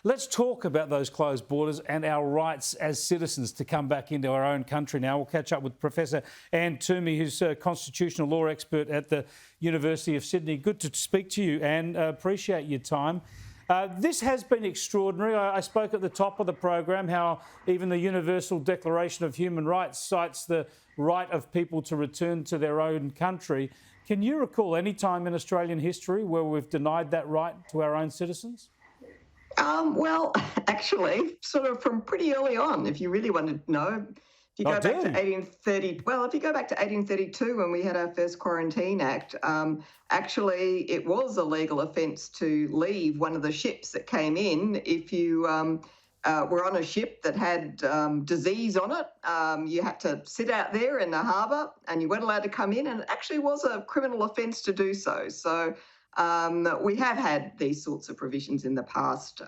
Let's talk about those closed borders and our rights as citizens to come back into our own country now. We'll catch up with Professor Anne Twomey, who's a constitutional law expert at the University of Sydney. Good to speak to you, Anne. Appreciate your time. This has been extraordinary. I spoke at the top of the program how even the Universal Declaration of Human Rights cites the right of people to return to their own country. Can you recall any time in Australian history where we've denied that right to our own citizens? Well, actually, sort of from pretty early on, if you really wanted to know. If you go back to 1830, well, if you go back to 1832 when we had our first Quarantine Act, actually it was a legal offence to leave one of the ships that came in. If you were on a ship that had disease on it, you had to sit out there in the harbour and you weren't allowed to come in, and it actually was a criminal offence to do so. So we have had these sorts of provisions in the past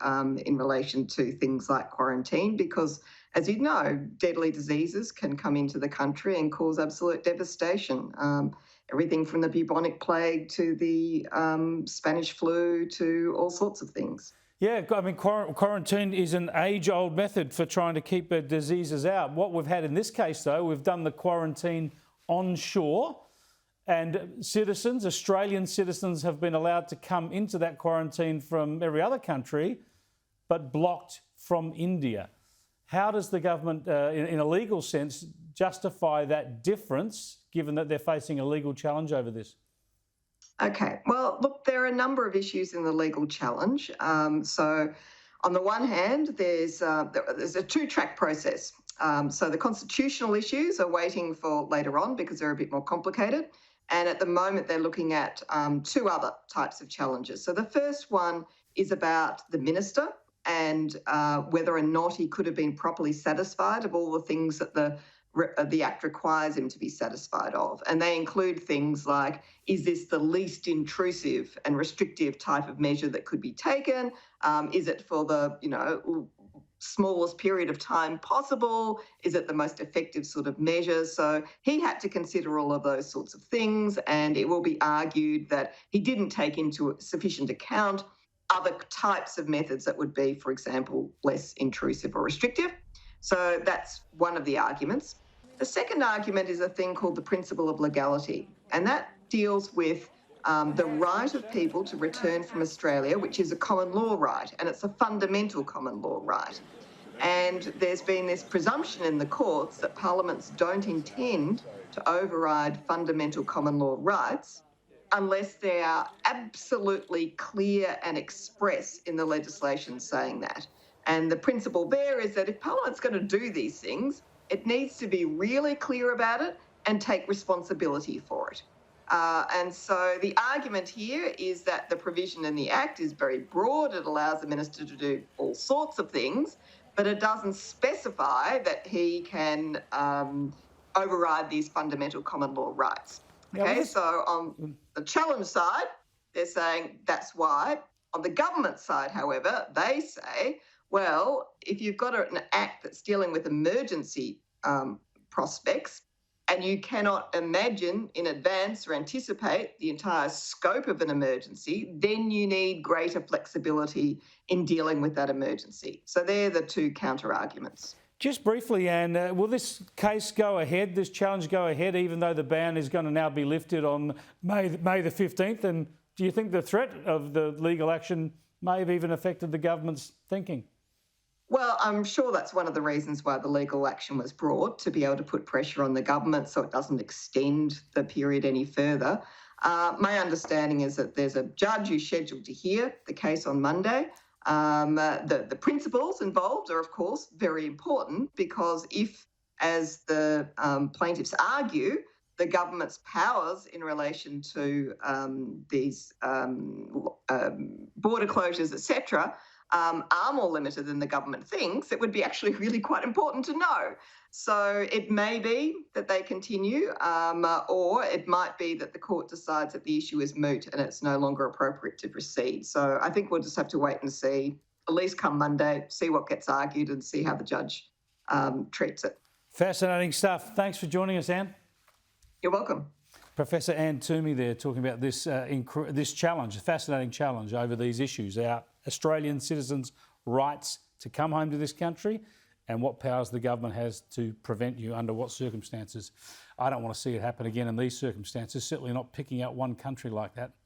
in relation to things like quarantine because, as you know, deadly diseases can come into the country and cause absolute devastation. Everything from the bubonic plague to the Spanish flu to all sorts of things. Yeah, I mean, quarantine is an age-old method for trying to keep diseases out. What we've had in this case, though, we've done the quarantine on shore, and citizens, Australian citizens, have been allowed to come into that quarantine from every other country, but blocked from India. How does the government, in a legal sense, justify that difference, given that they're facing a legal challenge over this? Okay, well, look, there are a number of issues in the legal challenge. So on the one hand, there's a two-track process. So the constitutional issues are waiting for later on because they're a bit more complicated. And at the moment, they're looking at two other types of challenges. So the first one is about the minister and whether or not he could have been properly satisfied of all the things that the Act requires him to be satisfied of. And they include things like, is this the least intrusive and restrictive type of measure that could be taken? Is it for the, smallest period of time possible? Is it the most effective sort of measure? So he had to consider all of those sorts of things, and it will be argued that he didn't take into sufficient account other types of methods that would be, for example, less intrusive or restrictive. So that's one of the arguments. The second argument is a thing called the principle of legality, and that deals with the right of people to return from Australia, which is a common law right, and it's a fundamental common law right. And there's been this presumption in the courts that parliaments don't intend to override fundamental common law rights unless they are absolutely clear and express in the legislation saying that. And the principle there is that if Parliament's going to do these things, it needs to be really clear about it and take responsibility for it. And so the argument here is that the provision in the Act is very broad. It allows the minister to do all sorts of things, but it doesn't specify that he can override these fundamental common law rights. Okay, so on the challenge side, they're saying that's why. On the government side, however, they say, well, if you've got an Act that's dealing with emergency prospects and you cannot imagine in advance or anticipate the entire scope of an emergency, then you need greater flexibility in dealing with that emergency. So they're the two counter-arguments. Just briefly, Anne, will this case go ahead, this challenge go ahead, even though the ban is going to now be lifted on May the 15th? And do you think the threat of the legal action may have even affected the government's thinking? Well, I'm sure that's one of the reasons why the legal action was brought, to be able to put pressure on the government so it doesn't extend the period any further. My understanding is that there's a judge who's scheduled to hear the case on Monday. The principles involved are, of course, very important because if, as the plaintiffs argue, the government's powers in relation to these border closures, etc., are more limited than the government thinks, it would be actually really quite important to know. So it may be that they continue, or it might be that the court decides that the issue is moot and it's no longer appropriate to proceed. So I think we'll just have to wait and see, at least come Monday, see what gets argued and see how the judge treats it. Fascinating stuff. Thanks for joining us, Anne. You're welcome. Professor Anne Twomey there talking about this challenge, a fascinating challenge over these issues, our Australian citizens' rights to come home to this country and what powers the government has to prevent you under what circumstances. I don't want to see it happen again in these circumstances, certainly not picking out one country like that.